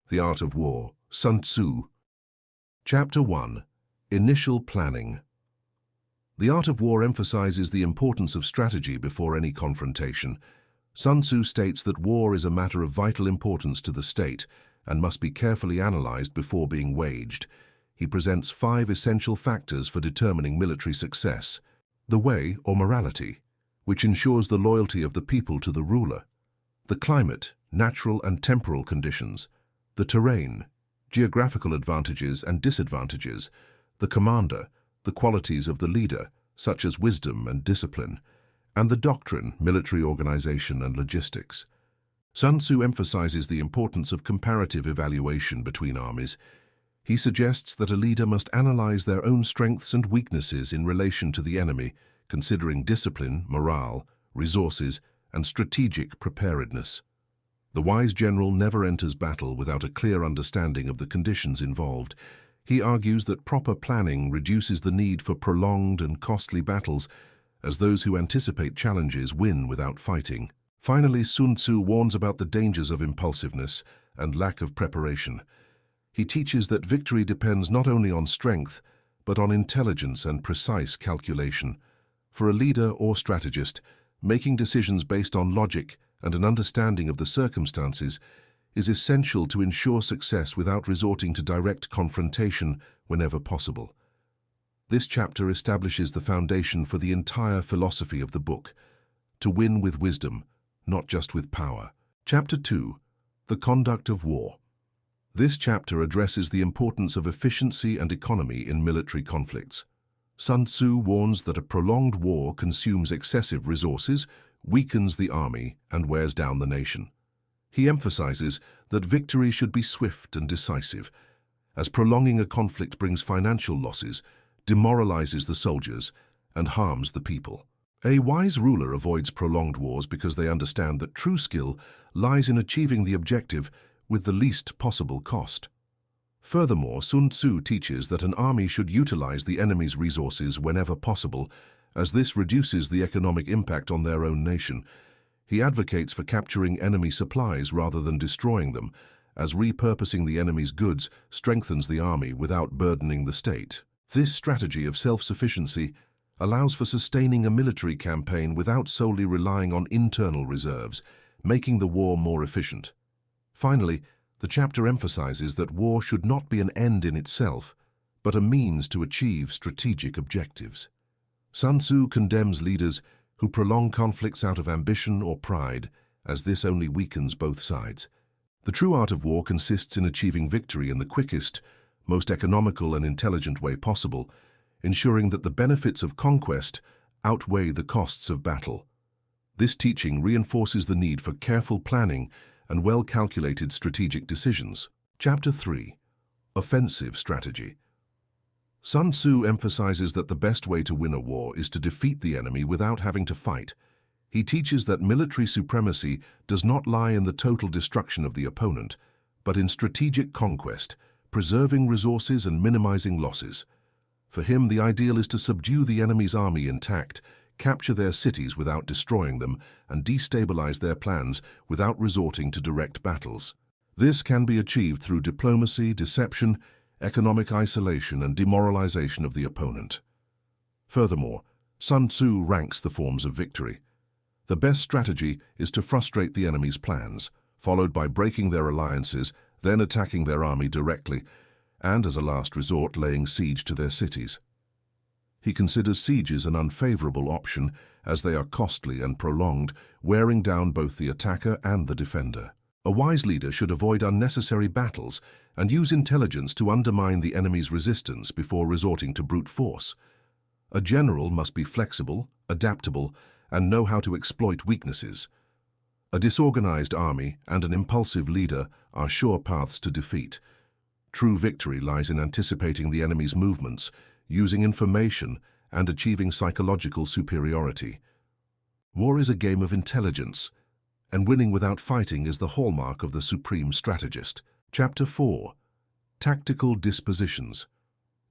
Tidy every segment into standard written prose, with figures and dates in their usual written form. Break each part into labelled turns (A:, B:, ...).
A: The Art of War, Sun Tzu. Chapter 1. Initial Planning. The art of war emphasizes the importance of strategy before any confrontation. Sun Tzu states that war is a matter of vital importance to the state and must be carefully analyzed before being waged. He presents 5 essential factors for determining military success. The way, or morality, which ensures the loyalty of the people to the ruler. The climate, natural and temporal conditions. The terrain, geographical advantages and disadvantages. The commander, the qualities of the leader, such as wisdom and discipline. And the doctrine, military organization and logistics. Sun Tzu emphasizes the importance of comparative evaluation between armies. He suggests that a leader must analyze their own strengths and weaknesses in relation to the enemy, considering discipline, morale, resources, and strategic preparedness. The wise general never enters battle without a clear understanding of the conditions involved. He argues that proper planning reduces the need for prolonged and costly battles, as those who anticipate challenges win without fighting. Finally, Sun Tzu warns about the dangers of impulsiveness and lack of preparation. He teaches that victory depends not only on strength, but on intelligence and precise calculation. For a leader or strategist, making decisions based on logic and an understanding of the circumstances is essential to ensure success without resorting to direct confrontation whenever possible. This chapter establishes the foundation for the entire philosophy of the book, to win with wisdom, not just with power. Chapter 2. The Conduct of War. This chapter addresses the importance of efficiency and economy in military conflicts. Sun Tzu warns that a prolonged war consumes excessive resources, weakens the army, and wears down the nation. He emphasizes that victory should be swift and decisive, as prolonging a conflict brings financial losses, demoralizes the soldiers, and harms the people. A wise ruler avoids prolonged wars because they understand that true skill lies in achieving the objective with the least possible cost. Furthermore, Sun Tzu teaches that an army should utilize the enemy's resources whenever possible, as this reduces the economic impact on their own nation. He advocates for capturing enemy supplies rather than destroying them, as repurposing the enemy's goods strengthens the army without burdening the state. This strategy of self-sufficiency allows for sustaining a military campaign without solely relying on internal reserves, making the war more efficient. Finally, the chapter emphasizes that war should not be an end in itself, but a means to achieve strategic objectives. Sun Tzu condemns leaders who prolong conflicts out of ambition or pride, as this only weakens both sides. The true art of war consists in achieving victory in the quickest, most economical and intelligent way possible, ensuring that the benefits of conquest outweigh the costs of battle. This teaching reinforces the need for careful planning and well-calculated strategic decisions. Chapter 3. Offensive Strategy. Sun Tzu emphasizes that the best way to win a war is to defeat the enemy without having to fight. He teaches that military supremacy does not lie in the total destruction of the opponent, but in strategic conquest, preserving resources and minimizing losses. For him, the ideal is to subdue the enemy's army intact, capture their cities without destroying them, and destabilize their plans without resorting to direct battles. This can be achieved through diplomacy, deception, economic isolation, and demoralization of the opponent. Furthermore, Sun Tzu ranks the forms of victory. The best strategy is to frustrate the enemy's plans, followed by breaking their alliances, then attacking their army directly, and as a last resort laying siege to their cities. He considers sieges an unfavorable option as they are costly and prolonged, wearing down both the attacker and the defender. A wise leader should avoid unnecessary battles and use intelligence to undermine the enemy's resistance before resorting to brute force. A general must be flexible, adaptable, and know how to exploit weaknesses. A disorganized army and an impulsive leader are sure paths to defeat. True victory lies in anticipating the enemy's movements, using information, and achieving psychological superiority. War is a game of intelligence, and winning without fighting is the hallmark of the supreme strategist. Chapter 4. Tactical Dispositions.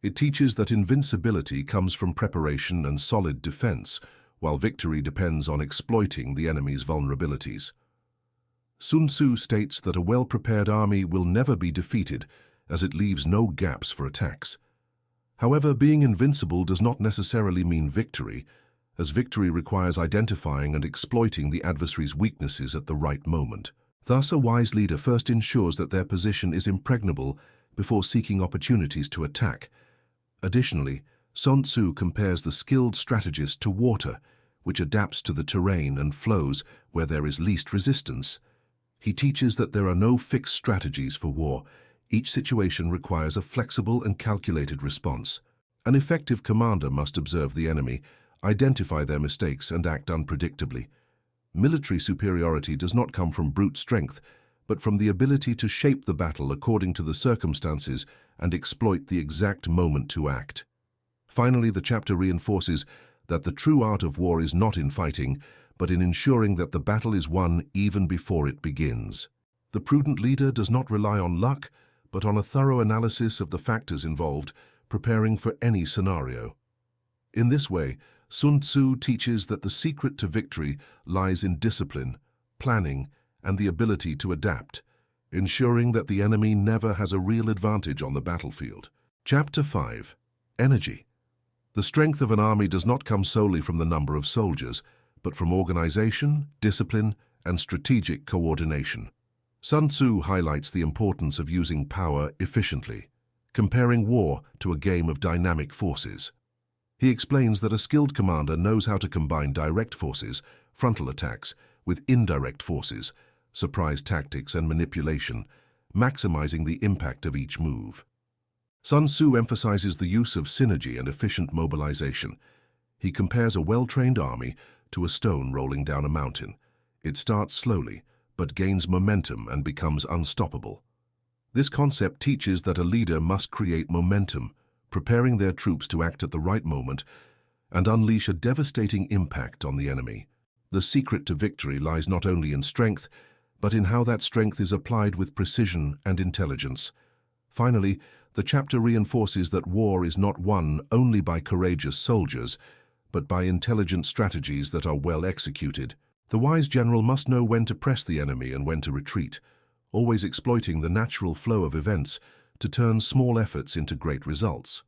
A: It teaches that invincibility comes from preparation and solid defense, while victory depends on exploiting the enemy's vulnerabilities. Sun Tzu states that a well-prepared army will never be defeated, as it leaves no gaps for attacks. However, being invincible does not necessarily mean victory, as victory requires identifying and exploiting the adversary's weaknesses at the right moment. Thus, a wise leader first ensures that their position is impregnable before seeking opportunities to attack. Additionally, Sun Tzu compares the skilled strategist to water, which adapts to the terrain and flows where there is least resistance. He teaches that there are no fixed strategies for war. Each situation requires a flexible and calculated response. An effective commander must observe the enemy, identify their mistakes, and act unpredictably. Military superiority does not come from brute strength, but from the ability to shape the battle according to the circumstances and exploit the exact moment to act. Finally, the chapter reinforces that the true art of war is not in fighting, but in ensuring that the battle is won even before it begins. The prudent leader does not rely on luck, but on a thorough analysis of the factors involved, preparing for any scenario. In this way, Sun Tzu teaches that the secret to victory lies in discipline, planning, and the ability to adapt, ensuring that the enemy never has a real advantage on the battlefield. Chapter 5. Energy. The strength of an army does not come solely from the number of soldiers, but from organization, discipline, and strategic coordination. Sun Tzu highlights the importance of using power efficiently, comparing war to a game of dynamic forces. He explains that a skilled commander knows how to combine direct forces, frontal attacks, with indirect forces, surprise tactics, and manipulation, maximizing the impact of each move. Sun Tzu emphasizes the use of synergy and efficient mobilization. He compares a well-trained army to a stone rolling down a mountain. It starts slowly, but gains momentum and becomes unstoppable. This concept teaches that a leader must create momentum, preparing their troops to act at the right moment and unleash a devastating impact on the enemy. The secret to victory lies not only in strength, but in how that strength is applied with precision and intelligence. Finally, the chapter reinforces that war is not won only by courageous soldiers, but by intelligent strategies that are well executed. The wise general must know when to press the enemy and when to retreat, always exploiting the natural flow of events to turn small efforts into great results.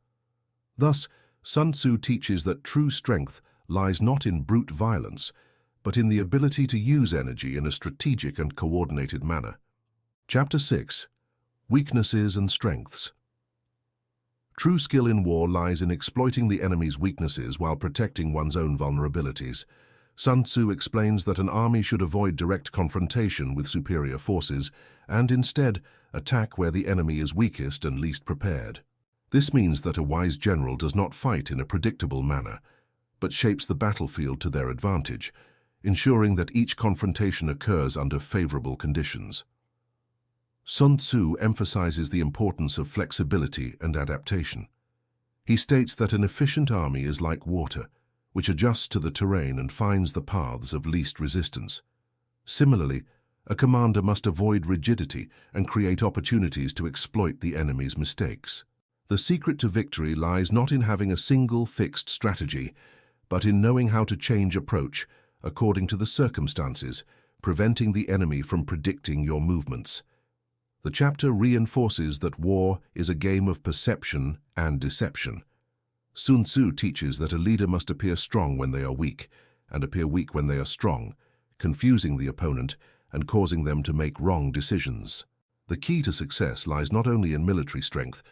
A: Thus, Sun Tzu teaches that true strength lies not in brute violence, but in the ability to use energy in a strategic and coordinated manner. Chapter 6. Weaknesses and Strengths. True skill in war lies in exploiting the enemy's weaknesses while protecting one's own vulnerabilities. Sun Tzu explains that an army should avoid direct confrontation with superior forces and instead attack where the enemy is weakest and least prepared. This means that a wise general does not fight in a predictable manner, but shapes the battlefield to their advantage, ensuring that each confrontation occurs under favorable conditions. Sun Tzu emphasizes the importance of flexibility and adaptation. He states that an efficient army is like water, which adjusts to the terrain and finds the paths of least resistance. Similarly, a commander must avoid rigidity and create opportunities to exploit the enemy's mistakes. The secret to victory lies not in having a single fixed strategy, but in knowing how to change approach according to the circumstances, preventing the enemy from predicting your movements. The chapter reinforces that war is a game of perception and deception. Sun Tzu teaches that a leader must appear strong when they are weak, and appear weak when they are strong, confusing the opponent and causing them to make wrong decisions. The key to success lies not only in military strength,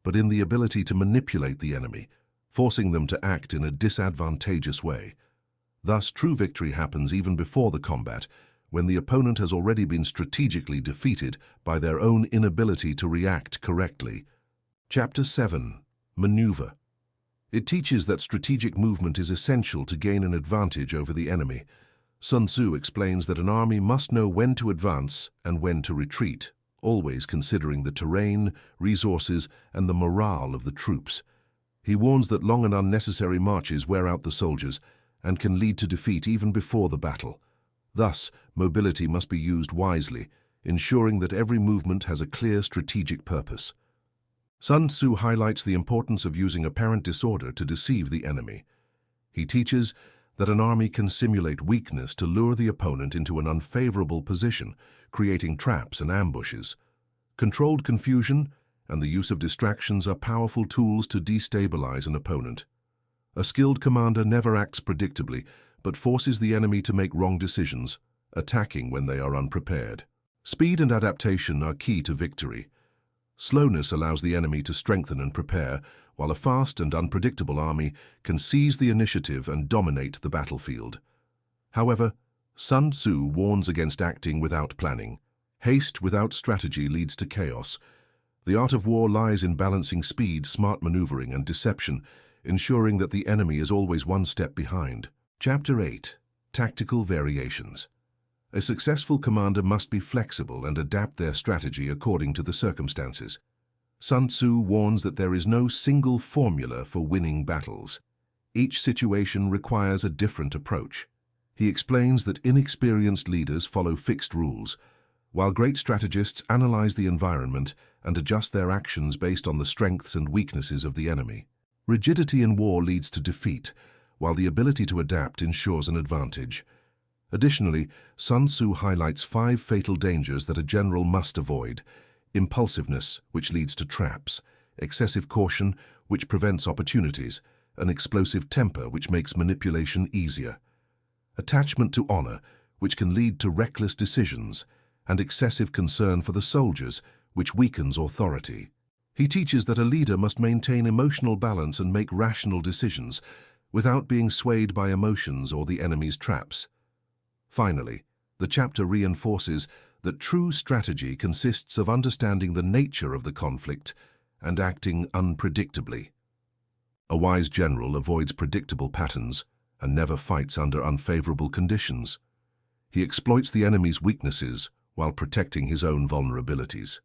A: but in the ability to manipulate the enemy, forcing them to act in a disadvantageous way. Thus, true victory happens even before the combat, when the opponent has already been strategically defeated by their own inability to react correctly. Chapter 7. Maneuver. It teaches that strategic movement is essential to gain an advantage over the enemy. Sun Tzu explains that an army must know when to advance and when to retreat, always considering the terrain, resources, and the morale of the troops. He warns that long and unnecessary marches wear out the soldiers and can lead to defeat even before the battle. Thus, mobility must be used wisely, ensuring that every movement has a clear strategic purpose. Sun Tzu highlights the importance of using apparent disorder to deceive the enemy. He teaches that an army can simulate weakness to lure the opponent into an unfavorable position, creating traps and ambushes. Controlled confusion and the use of distractions are powerful tools to destabilize an opponent. A skilled commander never acts predictably, but forces the enemy to make wrong decisions, attacking when they are unprepared. Speed and adaptation are key to victory. Slowness allows the enemy to strengthen and prepare, while a fast and unpredictable army can seize the initiative and dominate the battlefield. However, Sun Tzu warns against acting without planning. Haste without strategy leads to chaos. The art of war lies in balancing speed, smart maneuvering, and deception, ensuring that the enemy is always one step behind. Chapter 8. Tactical Variations. A successful commander must be flexible and adapt their strategy according to the circumstances. Sun Tzu warns that there is no single formula for winning battles. Each situation requires a different approach. He explains that inexperienced leaders follow fixed rules, while great strategists analyze the environment and adjust their actions based on the strengths and weaknesses of the enemy. Rigidity in war leads to defeat, while the ability to adapt ensures an advantage. Additionally, Sun Tzu highlights 5 fatal dangers that a general must avoid: impulsiveness, which leads to traps; excessive caution, which prevents opportunities; an explosive temper, which makes manipulation easier; attachment to honor, which can lead to reckless decisions; and excessive concern for the soldiers, which weakens authority. He teaches that a leader must maintain emotional balance and make rational decisions, without being swayed by emotions or the enemy's traps. Finally, the chapter reinforces that true strategy consists of understanding the nature of the conflict and acting unpredictably. A wise general avoids predictable patterns and never fights under unfavorable conditions. He exploits the enemy's weaknesses while protecting his own vulnerabilities.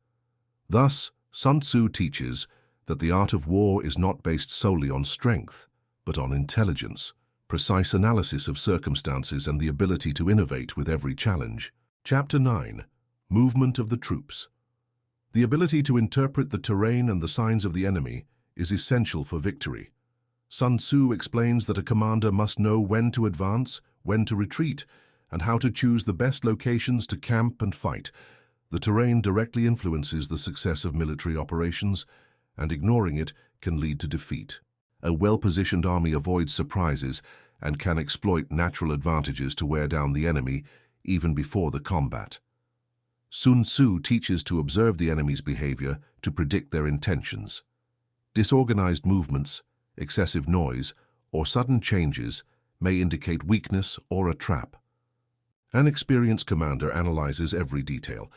A: Thus, Sun Tzu teaches that the art of war is not based solely on strength, but on intelligence, precise analysis of circumstances, and the ability to innovate with every challenge. Chapter 9. Movement of the Troops. The ability to interpret the terrain and the signs of the enemy is essential for victory. Sun Tzu explains that a commander must know when to advance, when to retreat, and how to choose the best locations to camp and fight. The terrain directly influences the success of military operations, and ignoring it can lead to defeat. A well-positioned army avoids surprises and can exploit natural advantages to wear down the enemy even before the combat. Sun Tzu teaches to observe the enemy's behavior to predict their intentions. Disorganized movements, excessive noise, or sudden changes may indicate weakness or a trap. An experienced commander analyzes every detail.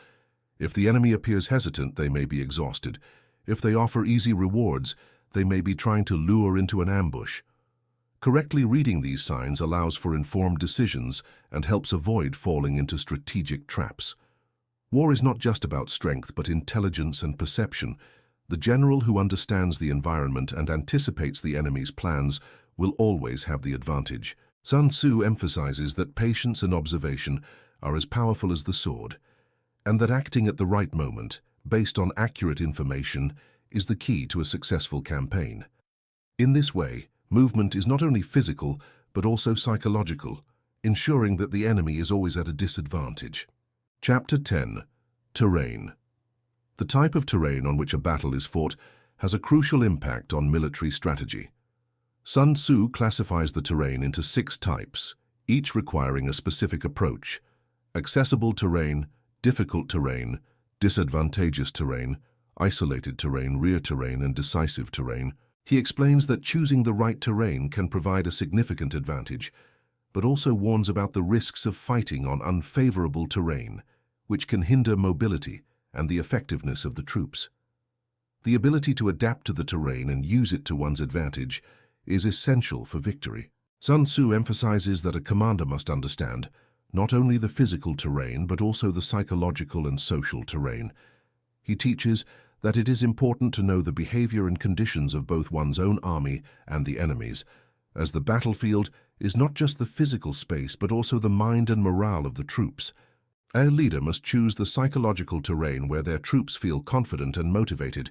A: If the enemy appears hesitant, they may be exhausted. If they offer easy rewards, they may be trying to lure into an ambush. Correctly reading these signs allows for informed decisions and helps avoid falling into strategic traps. War is not just about strength, but intelligence and perception. The general who understands the environment and anticipates the enemy's plans will always have the advantage. Sun Tzu emphasizes that patience and observation are as powerful as the sword, and that acting at the right moment, based on accurate information, is the key to a successful campaign. In this way, movement is not only physical, but also psychological, ensuring that the enemy is always at a disadvantage. Chapter 10. Terrain. The type of terrain on which a battle is fought has a crucial impact on military strategy. Sun Tzu classifies the terrain into 6 types, each requiring a specific approach: accessible terrain, difficult terrain, disadvantageous terrain, isolated terrain, rear terrain, and decisive terrain. He explains that choosing the right terrain can provide a significant advantage, but also warns about the risks of fighting on unfavorable terrain, which can hinder mobility and the effectiveness of the troops. The ability to adapt to the terrain and use it to one's advantage is essential for victory. Sun Tzu emphasizes that a commander must understand not only the physical terrain, but also the psychological and social terrain. He teaches that it is important to know the behavior and conditions of both one's own army and the enemy's, as the battlefield is not just the physical space, but also the mind and morale of the troops. A leader must choose the psychological terrain where their troops feel confident and motivated,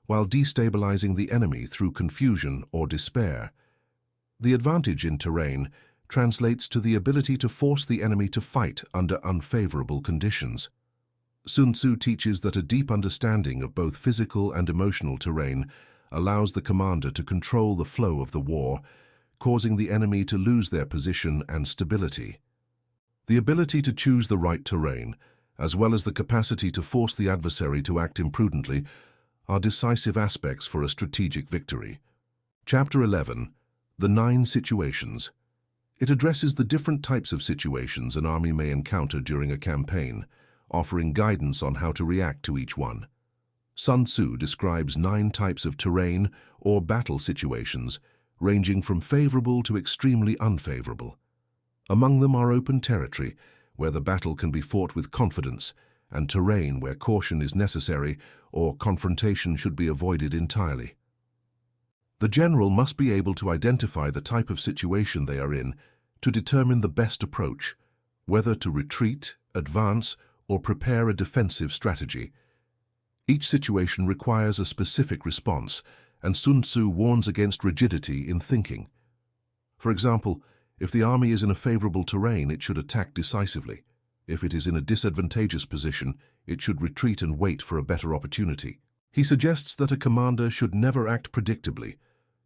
A: while destabilizing the enemy through confusion or despair. The advantage in terrain translates to the ability to force the enemy to fight under unfavorable conditions. Sun Tzu teaches that a deep understanding of both physical and emotional terrain allows the commander to control the flow of the war, causing the enemy to lose their position and stability. The ability to choose the right terrain, as well as the capacity to force the adversary to act imprudently, are decisive aspects for a strategic victory. Chapter 11. The 9 Situations. It addresses the different types of situations an army may encounter during a campaign, offering guidance on how to react to each one. Sun Tzu describes 9 types of terrain or battle situations, ranging from favorable to extremely unfavorable. Among them are open territory, where the battle can be fought with confidence, and terrain where caution is necessary or confrontation should be avoided entirely. The general must be able to identify the type of situation they are in to determine the best approach, whether to retreat, advance, or prepare a defensive strategy. Each situation requires a specific response, and Sun Tzu warns against rigidity in thinking. For example, if the army is in a favorable terrain, it should attack decisively. If it is in a disadvantageous position, it should retreat and wait for a better opportunity. He suggests that a commander should never act predictably,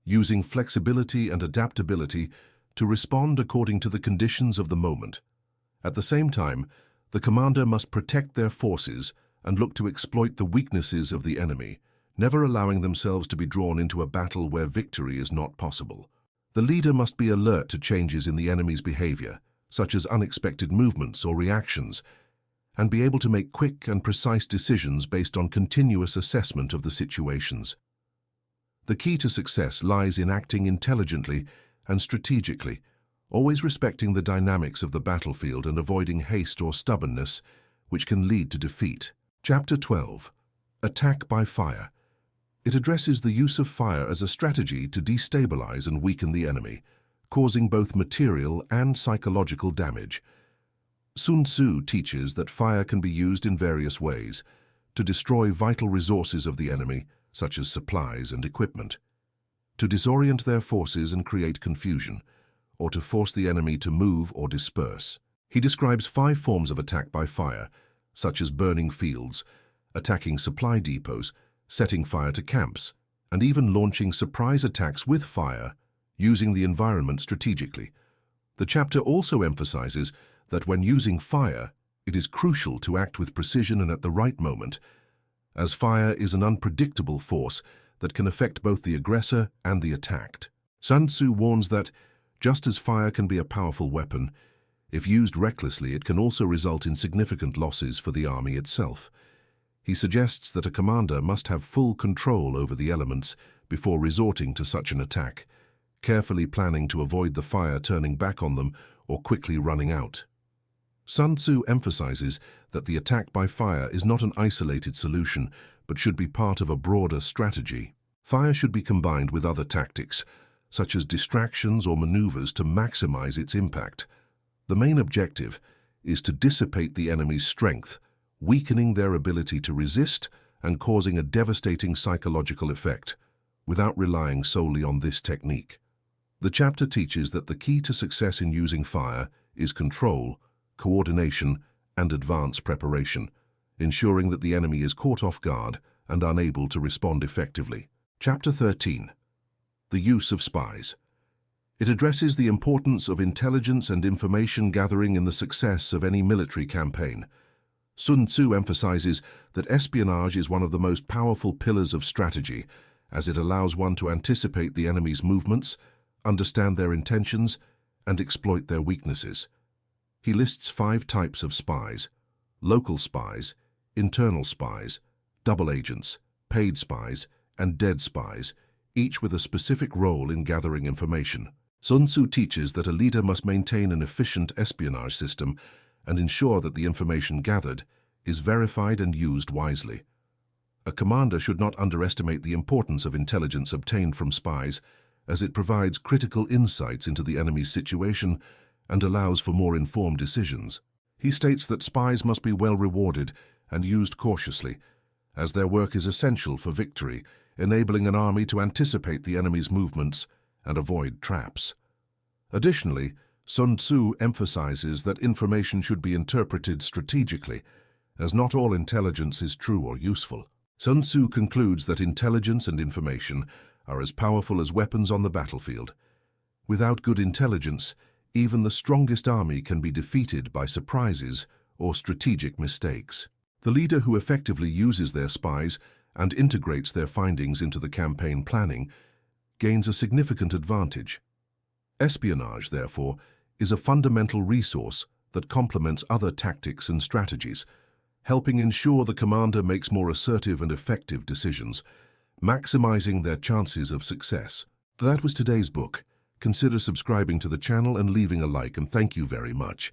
A: using flexibility and adaptability to respond according to the conditions of the moment. At the same time, the commander must protect their forces and look to exploit the weaknesses of the enemy, never allowing themselves to be drawn into a battle where victory is not possible. The leader must be alert to changes in the enemy's behavior, such as unexpected movements or reactions, and be able to make quick and precise decisions based on continuous assessment of the situations. The key to success lies in acting intelligently and strategically, always respecting the dynamics of the battlefield and avoiding haste or stubbornness, which can lead to defeat. Chapter 12. Attack by Fire. It addresses the use of fire as a strategy to destabilize and weaken the enemy, causing both material and psychological damage. Sun Tzu teaches that fire can be used in various ways to destroy vital resources of the enemy, such as supplies and equipment, to disorient their forces and create confusion, or to force the enemy to move or disperse. He describes 5 forms of attack by fire, such as burning fields, attacking supply depots, setting fire to camps, and even launching surprise attacks with fire, using the environment strategically. The chapter also emphasizes that when using fire, it is crucial to act with precision and at the right moment, as fire is an unpredictable force that can affect both the aggressor and the attacked. Sun Tzu warns that, just as fire can be a powerful weapon, if used recklessly, it can also result in significant losses for the army itself. He suggests that a commander must have full control over the elements before resorting to such an attack, carefully planning to avoid the fire turning back on them or quickly running out. Sun Tzu emphasizes that the attack by fire is not an isolated solution, but should be part of a broader strategy. Fire should be combined with other tactics, such as distractions or maneuvers, to maximize its impact. The main objective is to dissipate the enemy's strength, weakening their ability to resist and causing a devastating psychological effect, without relying solely on this technique. The chapter teaches that the key to success in using fire is control, coordination, and advance preparation, ensuring that the enemy is caught off guard and unable to respond effectively. Chapter 13. The Use of Spies. It addresses the importance of intelligence and information gathering in the success of any military campaign. Sun Tzu emphasizes that espionage is one of the most powerful pillars of strategy, as it allows one to anticipate the enemy's movements, understand their intentions, and exploit their weaknesses. He lists 5 types of spies: local spies, internal spies, double agents, paid spies, and dead spies, each with a specific role in gathering information. Sun Tzu teaches that a leader must maintain an efficient espionage system and ensure that the information gathered is verified and used wisely. A commander should not underestimate the importance of intelligence obtained from spies, as it provides critical insights into the enemy's situation and allows for more informed decisions. He states that spies must be well rewarded and used cautiously, as their work is essential for victory, enabling an army to anticipate the enemy's movements and avoid traps. Additionally, Sun Tzu emphasizes that information should be interpreted strategically, as not all intelligence is true or useful. Sun Tzu concludes that intelligence and information are as powerful as weapons on the battlefield. Without good intelligence, even the strongest army can be defeated by surprises or strategic mistakes. The leader who effectively uses their spies and integrates their findings into the campaign planning gains a significant advantage. Espionage, therefore, is a fundamental resource that complements other tactics and strategies, helping ensure the commander makes more assertive and effective decisions, maximizing their chances of success. That was today's book. Consider subscribing to the channel and leaving a like, and thank you very much.